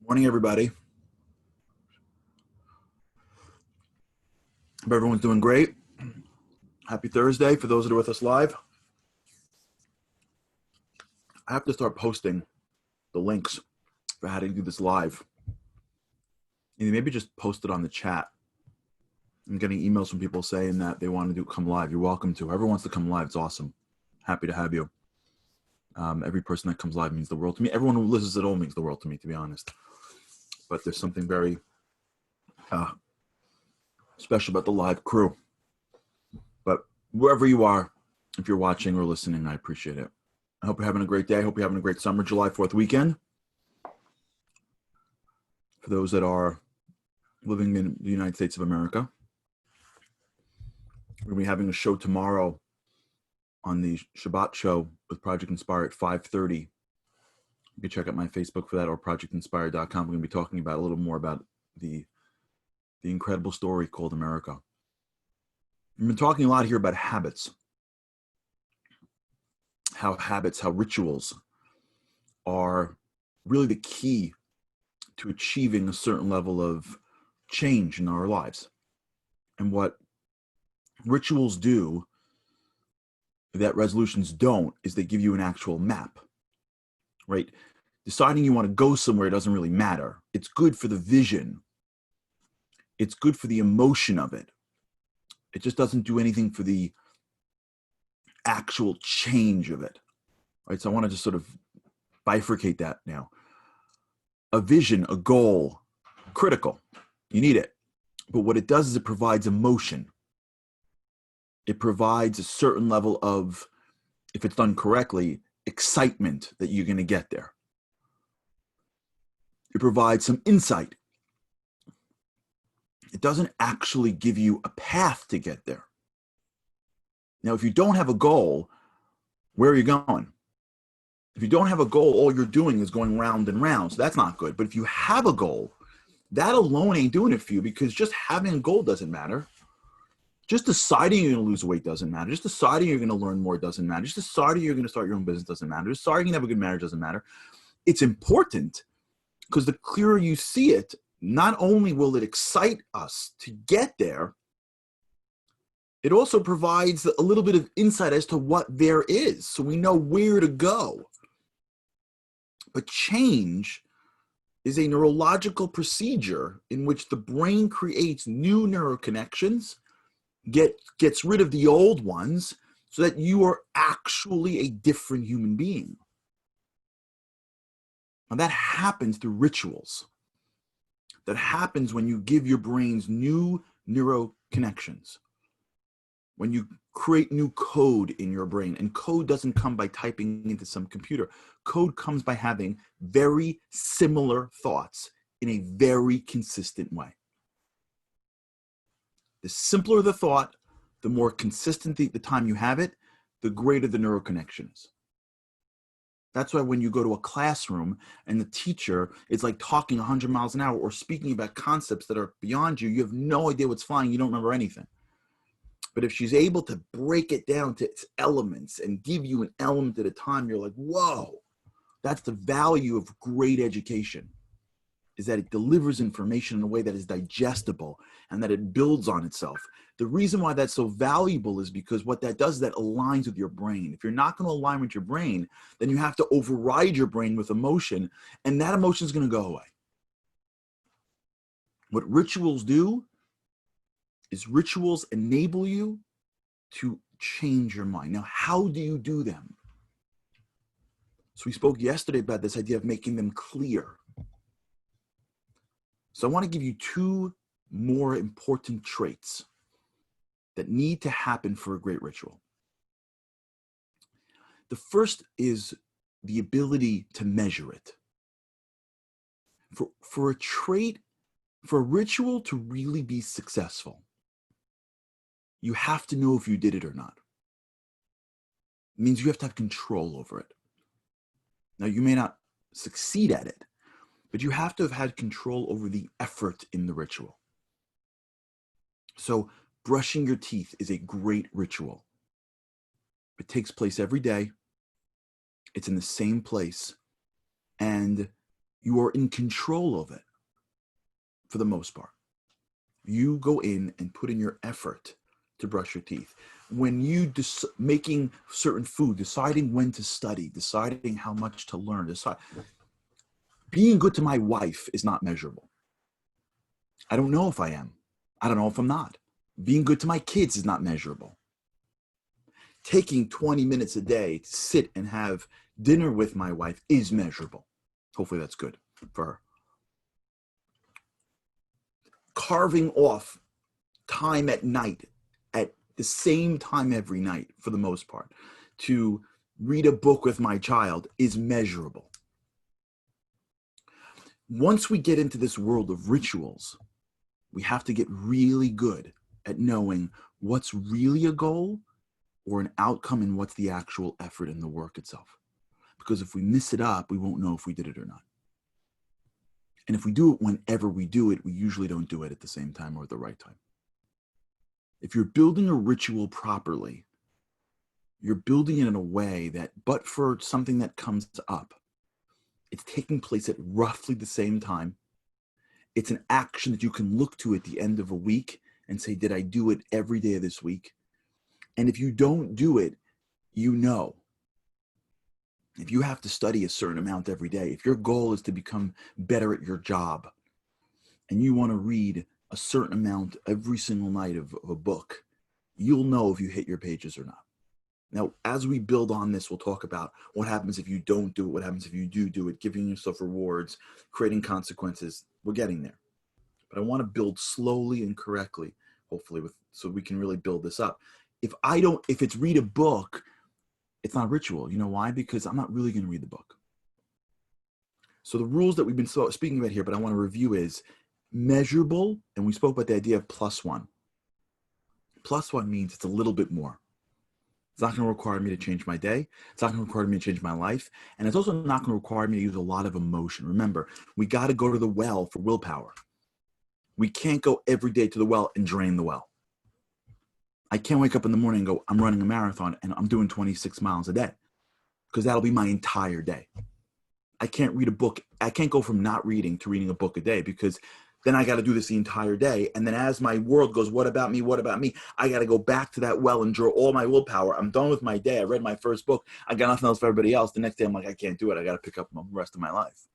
Morning, everybody. Hope everyone's doing great. Happy Thursday for those that are with us live. I have to start posting the links for how to do this live. And maybe just post it on the chat. I'm getting emails from people saying that they want to come live. You're welcome to. Whoever wants to come live, it's awesome. Happy to have you. Every person that comes live means the world to me. Everyone who listens at all means the world to me, to be honest. But there's something very special about the live crew. But wherever you are, if you're watching or listening, I appreciate it. I hope you're having a great day. I hope you're having a great summer, July 4th weekend. For those that are living in the United States of America, we're going to be having a show tomorrow on the Shabbat show with Project Inspire at 5:30. You can check out my Facebook for that or projectinspire.com. We're going to be talking about a little more about the incredible story called America. We've been talking a lot here about habits. How rituals are really the key to achieving a certain level of change in our lives. And what rituals do that resolutions don't is they give you an actual map, right? Deciding you want to go somewhere doesn't really matter. It's good for the vision. It's good for the emotion of it. It just doesn't do anything for the actual change of it, right? So I want to just sort of bifurcate that now. A vision, a goal, critical. You need it. But what it does is it provides emotion. It provides a certain level of, if it's done correctly, excitement that you're going to get there. It provides some insight. It doesn't actually give you a path to get there. Now, if you don't have a goal, where are you going? If you don't have a goal, all you're doing is going round and round. So that's not good. But if you have a goal, that alone ain't doing it for you, because just having a goal doesn't matter. Just deciding you're going to lose weight doesn't matter. Just deciding you're going to learn more doesn't matter. Just deciding you're going to start your own business doesn't matter. Just deciding you can have a good marriage doesn't matter. It's important because the clearer you see it, not only will it excite us to get there, it also provides a little bit of insight as to what there is, so we know where to go. But change is a neurological procedure in which the brain creates new neuroconnections, gets rid of the old ones, so that you are actually a different human being. Now that happens through rituals. That happens when you give your brains new neuroconnections. When you create new code in your brain, and code doesn't come by typing into some computer. Code comes by having very similar thoughts in a very consistent way. The simpler the thought, the more consistent the time you have it, the greater the neuroconnections. That's why when you go to a classroom and the teacher is like talking 100 miles an hour or speaking about concepts that are beyond you, you have no idea what's flying, you don't remember anything. But if she's able to break it down to its elements and give you an element at a time, you're like, whoa, that's the value of great education, is that it delivers information in a way that is digestible and that it builds on itself. The reason why that's so valuable is because what that does is that aligns with your brain. If you're not going to align with your brain, then you have to override your brain with emotion, and that emotion is going to go away. What rituals do is rituals enable you to change your mind. Now, how do you do them? So we spoke yesterday about this idea of making them clear. So I want to give you two more important traits that need to happen for a great ritual. The first is the ability to measure it. For a ritual to really be successful, you have to know if you did it or not. It means you have to have control over it. Now, you may not succeed at it, but you have to have had control over the effort in the ritual. So brushing your teeth is a great ritual. It takes place every day. It's in the same place. And You are in control of it for the most part. You go in and put in your effort to brush your teeth. When you making certain food, deciding when to study, deciding how much to learn, being good to my wife is not measurable. I don't know if I am. I don't know if I'm not. Being good to my kids is not measurable. Taking 20 minutes a day to sit and have dinner with my wife is measurable. Hopefully that's good for her. Carving off time at night at the same time every night, for the most part, to read a book with my child is measurable. Once we get into this world of rituals, we have to get really good at knowing what's really a goal or an outcome and what's the actual effort in the work itself. Because if we miss it up, we won't know if we did it or not. And if we do it whenever we do it, we usually don't do it at the same time or at the right time. If you're building a ritual properly, you're building it in a way that, but for something that comes up, it's taking place at roughly the same time. It's an action that you can look to at the end of a week and say, did I do it every day of this week? And if you don't do it, you know. If you have to study a certain amount every day, if your goal is to become better at your job and you want to read a certain amount every single night of a book, you'll know if you hit your pages or not. Now, as we build on this, we'll talk about what happens if you don't do it, what happens if you do it, giving yourself rewards, creating consequences. We're getting there. But I want to build slowly and correctly, hopefully, so we can really build this up. If it's read a book, it's not a ritual. You know why? Because I'm not really going to read the book. So the rules that we've been speaking about here, but I want to review is measurable. And we spoke about the idea of +1. +1 means it's a little bit more. It's not going to require me to change my day. It's not going to require me to change my life. And it's also not going to require me to use a lot of emotion. Remember, we got to go to the well for willpower. We can't go every day to the well and drain the well. I can't wake up in the morning and go, I'm running a marathon and I'm doing 26 miles a day, because that'll be my entire day. I can't read a book. I can't go from not reading to reading a book a day, because then I got to do this the entire day. And then as my world goes, what about me? What about me? I got to go back to that well and draw all my willpower. I'm done with my day. I read my first book. I got nothing else for everybody else. The next day I'm like, I can't do it. I got to pick up the rest of my life.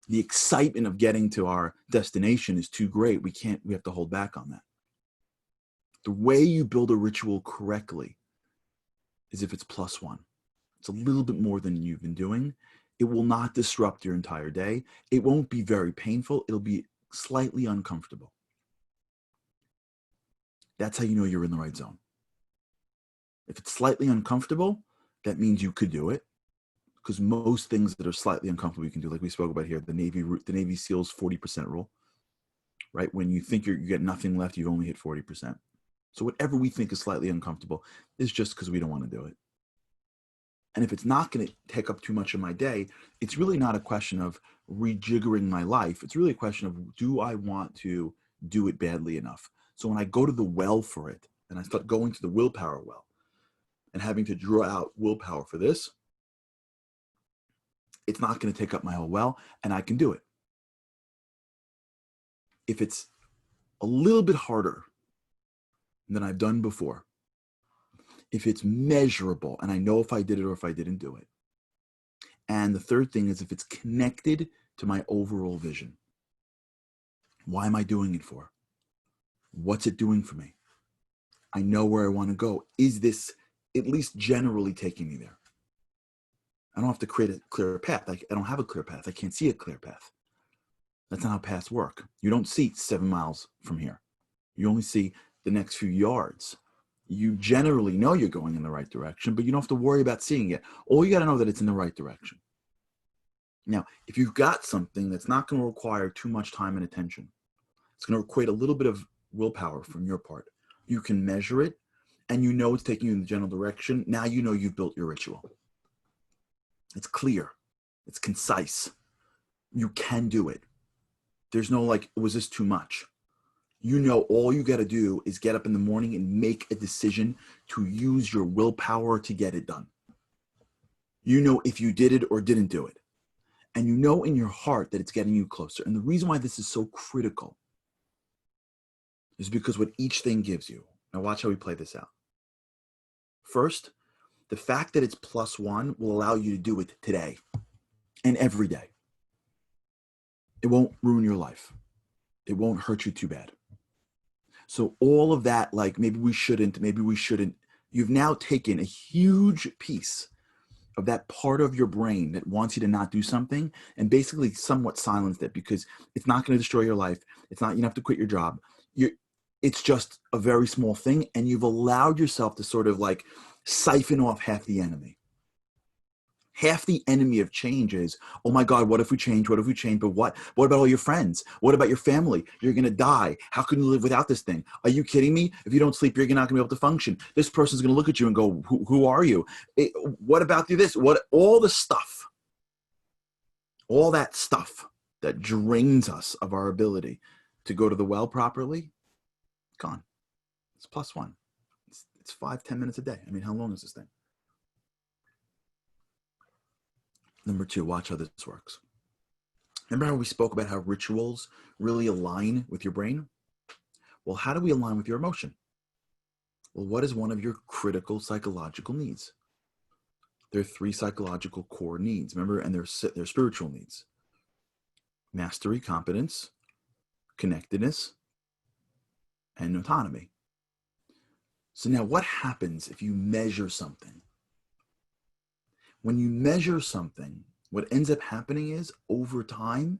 The excitement of getting to our destination is too great. We have to hold back on that. The way you build a ritual correctly is if it's +1. It's a little bit more than you've been doing. It will not disrupt your entire day. It won't be very painful. It'll be slightly uncomfortable. That's how you know you're in the right zone. If it's slightly uncomfortable, that means you could do it, because most things that are slightly uncomfortable you can do, like we spoke about here, the Navy SEALs 40% rule, right? When you think you get nothing left, you've only hit 40%. So whatever we think is slightly uncomfortable is just because we don't want to do it. And if it's not going to take up too much of my day, it's really not a question of rejiggering my life. It's really a question of, do I want to do it badly enough? So when I go to the well for it, and I start going to the willpower well and having to draw out willpower for this, it's not going to take up my whole well, and I can do it. If it's a little bit harder than I've done before, if it's measurable and I know if I did it or if I didn't do it, and the third thing is if it's connected to my overall vision. Why am I doing it for? What's it doing for me? I know where I want to go. Is this at least generally taking me there? I don't have to create a clear path. I don't have a clear path. I can't see a clear path. That's not how paths work. You don't see 7 miles from here. You only see the next few yards. You generally know you're going in the right direction, but you don't have to worry about seeing it. All you got to know that it's in the right direction. Now, if you've got something that's not going to require too much time and attention, it's going to equate a little bit of willpower from your part. You can measure it, and you know it's taking you in the general direction. Now you know you've built your ritual. It's clear. It's concise. You can do it. There's no like, was this too much? You know, all you got to do is get up in the morning and make a decision to use your willpower to get it done. You know if you did it or didn't do it. And you know in your heart that it's getting you closer. And the reason why this is so critical is because what each thing gives you. Now watch how we play this out. First, the fact that it's +1 will allow you to do it today and every day. It won't ruin your life. It won't hurt you too bad. So all of that, like maybe we shouldn't, you've now taken a huge piece of that part of your brain that wants you to not do something and basically somewhat silenced it, because it's not going to destroy your life. It's not, you don't have to quit your job. It's just a very small thing, and you've allowed yourself to sort of like siphon off half the enemy. Half the enemy of change is, oh my God, what if we change? What if we change? But what? What about all your friends? What about your family? You're going to die. How can you live without this thing? Are you kidding me? If you don't sleep, you're not going to be able to function. This person's going to look at you and go, who are you? What about this? What? All the stuff, all that stuff that drains us of our ability to go to the well properly, gone. It's +1. It's 5-10 minutes a day. I mean, how long is this thing? Number 2, watch how this works. Remember how we spoke about how rituals really align with your brain? Well, how do we align with your emotion? Well, what is one of your critical psychological needs? There are 3 psychological core needs, remember, and they're spiritual needs. Mastery, competence, connectedness, and autonomy. So now what happens if you measure something? When you measure something, what ends up happening is over time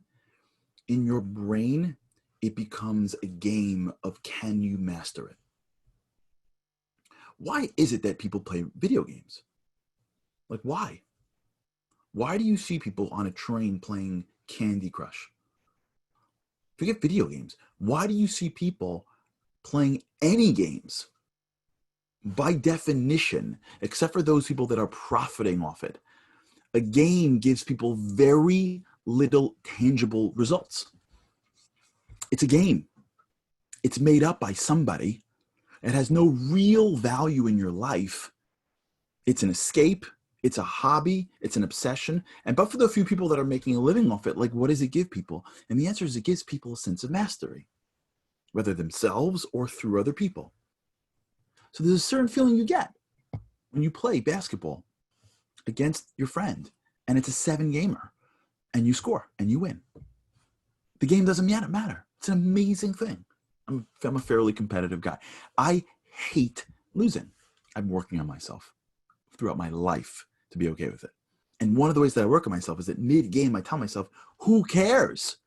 in your brain, it becomes a game of can you master it? Why is it that people play video games? Like why? Why do you see people on a train playing Candy Crush? Forget video games. Why do you see people playing any games? By definition, except for those people that are profiting off it, a game gives people very little tangible results. It's a game. It's made up by somebody. It has no real value in your life. It's an escape. It's a hobby. It's an obsession. And but for the few people that are making a living off it, like what does it give people? And the answer is it gives people a sense of mastery, whether themselves or through other people. So there's a certain feeling you get when you play basketball against your friend and it's a 7-gamer and you score and you win. The game doesn't matter. It's an amazing thing. I'm a fairly competitive guy. I hate losing. I'm working on myself throughout my life to be okay with it. And one of the ways that I work on myself is that mid-game I tell myself, who cares?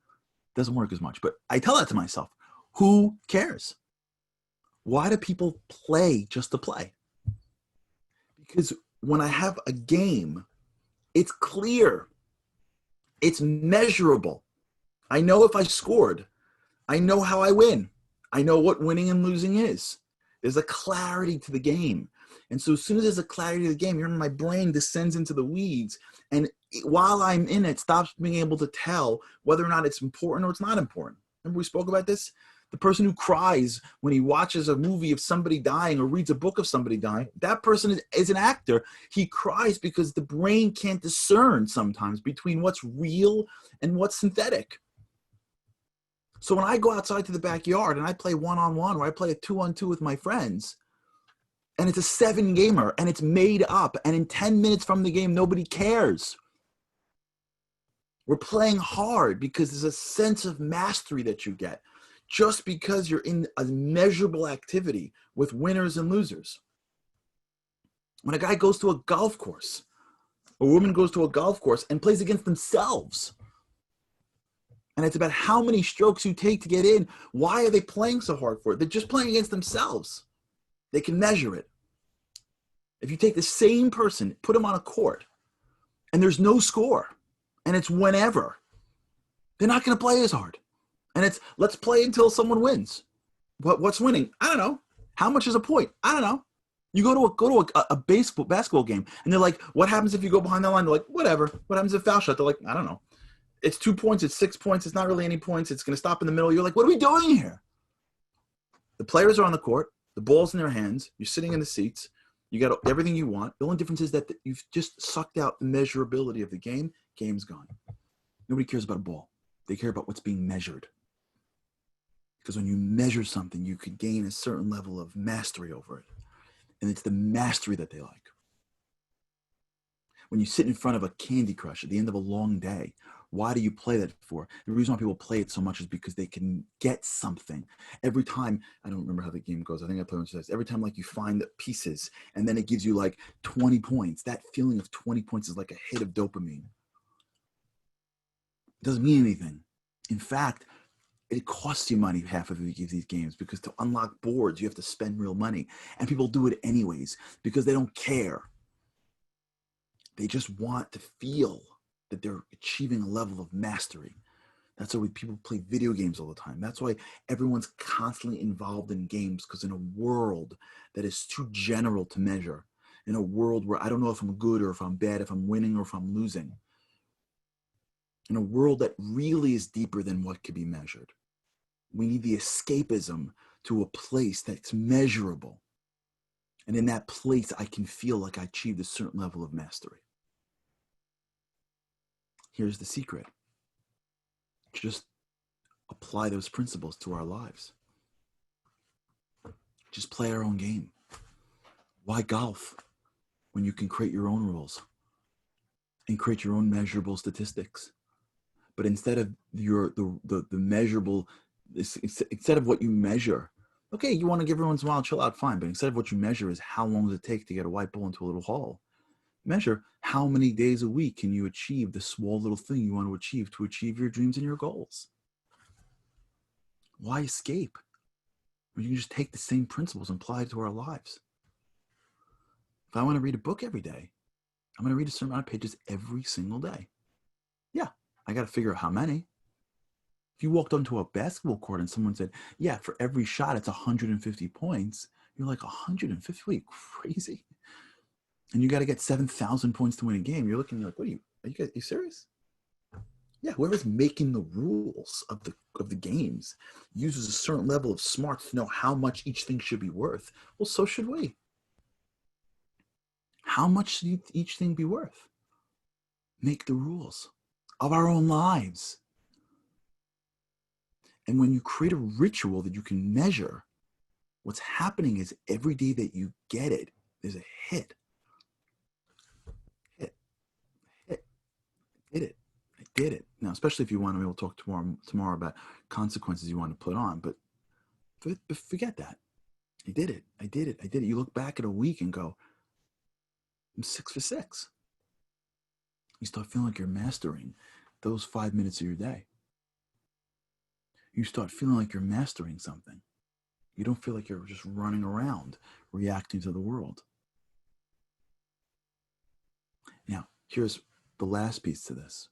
Doesn't work as much, but I tell that to myself. Who cares? Why do people play just to play? Because when I have a game, it's clear. It's measurable. I know if I scored. I know how I win. I know what winning and losing is. There's a clarity to the game. And so as soon as there's a clarity to the game, my brain descends into the weeds. And while I'm in it, stops being able to tell whether or not it's important or it's not important. Remember we spoke about this? The person who cries when he watches a movie of somebody dying or reads a book of somebody dying, that person is an actor. He cries because the brain can't discern sometimes between what's real and what's synthetic. So when I go outside to the backyard and I play 1-on-1 or I play a 2-on-2 with my friends, and it's a 7-gamer and it's made up, and in 10 minutes from the game, nobody cares. We're playing hard because there's a sense of mastery that you get. Just because you're in a measurable activity with winners and losers. When a guy goes to a golf course, a woman goes to a golf course and plays against themselves. And it's about how many strokes you take to get in. Why are they playing so hard for it? They're just playing against themselves. They can measure it. If you take the same person, put them on a court, and there's no score, and it's whenever, they're not going to play as hard. And it's, let's play until someone wins. What's winning? I don't know. How much is a point? I don't know. You go to a basketball game, and they're like, what happens if you go behind that line? They're like, whatever. What happens if foul shot? They're like, I don't know. It's 2 points. It's 6 points. It's not really any points. It's going to stop in the middle. You're like, what are we doing here? The players are on the court. The ball's in their hands. You're sitting in the seats. You got everything you want. The only difference is that you've just sucked out the measurability of the game. Game's gone. Nobody cares about a ball. They care about what's being measured. Because when you measure something, you can gain a certain level of mastery over it. And it's the mastery that they like. When you sit in front of a Candy Crush at the end of a long day, why do you play that for? The reason why people play it so much is because they can get something. Every time, I don't remember how the game goes. I think I play once. Every time like you find the pieces and then it gives you like 20 points. That feeling of 20 points is like a hit of dopamine. It doesn't mean anything. In fact, it costs you money half of these games because to unlock boards, you have to spend real money. And people do it anyways because they don't care. They just want to feel that they're achieving a level of mastery. That's why people play video games all the time. That's why everyone's constantly involved in games, because in a world that is too general to measure, in a world where I don't know if I'm good or if I'm bad, if I'm winning or if I'm losing, in a world that really is deeper than what could be measured, we need the escapism to a place that's measurable. And in that place, I can feel like I achieved a certain level of mastery. Here's the secret. Just apply those principles to our lives. Just play our own game. Why golf when you can create your own rules and create your own measurable statistics? But instead of the measurable, instead of what you measure, okay, you want to give everyone's a while, chill out, fine. But instead of what you measure is how long does it take to get a white ball into a little hole. Measure how many days a week can you achieve the small little thing you want to achieve your dreams and your goals. Why escape? When you can just take the same principles and apply it to our lives. If I want to read a book every day, I'm going to read a certain amount of pages every single day. Yeah, I got to figure out how many. If you walked onto a basketball court and someone said, yeah, for every shot, it's 150 points, you're like, 150? What are you, crazy? And you got to get 7,000 points to win a game. You're looking like, what are you serious? Yeah, whoever's making the rules of the games uses a certain level of smarts to know how much each thing should be worth. Well, so should we. How much should each thing be worth? Make the rules of our own lives. And when you create a ritual that you can measure, what's happening is every day that you get it, there's a hit. I did it. Now, especially if you want to, we'll talk tomorrow about consequences you want to put on, but forget that. I did it. You look back at a week and go, I'm 6 for 6. You start feeling like you're mastering those 5 minutes of your day. You start feeling like you're mastering something. You don't feel like you're just running around reacting to the world. Now, here's the last piece to this.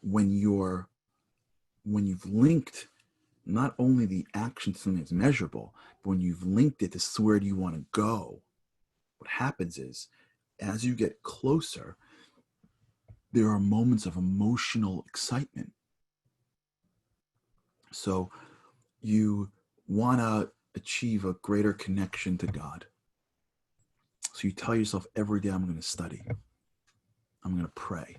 When you've linked not only the action to something that's measurable, but when you've linked it to where do you want to go, what happens is, as you get closer, there are moments of emotional excitement. So you want to achieve a greater connection to God. So you tell yourself every day, I'm going to study. I'm going to pray.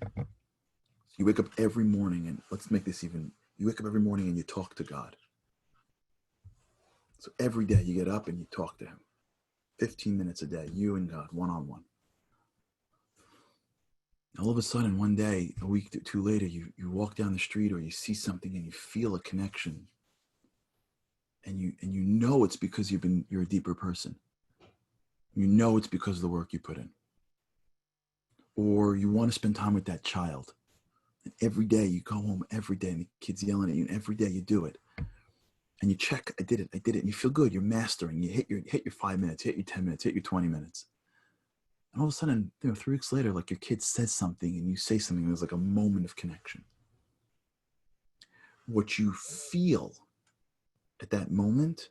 You wake up every morning and let's make this even, you wake up every morning and you talk to God. So every day you get up and you talk to him. 15 minutes a day, you and God, one-on-one. All of a sudden, one day, a week or two later, you walk down the street or you see something and you feel a connection. And you know it's because you're a deeper person. You know it's because of the work you put in. Or you want to spend time with that child. And every day you go home every day and the kid's yelling at you, and every day you do it. And you check, I did it, and you feel good, you're mastering, you hit your 5 minutes, hit your 10 minutes, hit your 20 minutes. And all of a sudden, 3 weeks later, like your kid says something and you say something, and there's like a moment of connection. What you feel at that moment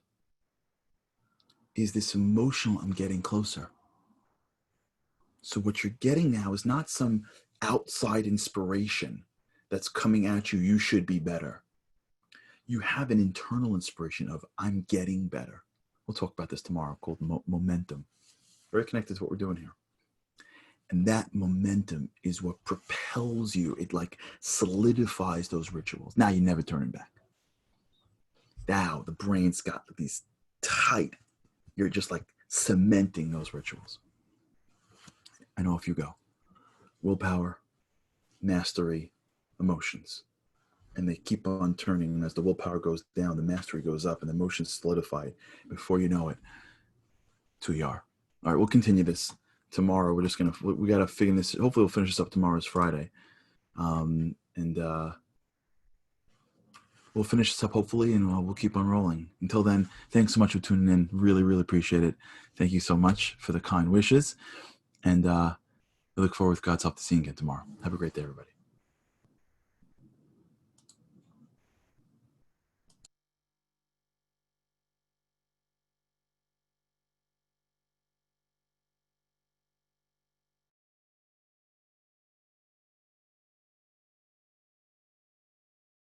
is this emotional, I'm getting closer. So what you're getting now is not some outside inspiration that's coming at you, you should be better. You have an internal inspiration of, I'm getting better. We'll talk about this tomorrow, called momentum. Very connected to what we're doing here. And that momentum is what propels you. It like solidifies those rituals. Now you're never turning back. Now the brain's got these tight, you're just like cementing those rituals. I know if you go. Willpower, mastery, emotions. And they keep on turning. And as the willpower goes down, the mastery goes up and the emotions solidify. Before you know it, to you are. All right, we'll continue this tomorrow. We got to figure this. Hopefully we'll finish this up tomorrow. It's Friday. And we'll finish this up hopefully, and we'll keep on rolling. Until then, thanks so much for tuning in. Really, really appreciate it. Thank you so much for the kind wishes. And I look forward with God's help to seeing you again tomorrow. Have a great day, everybody.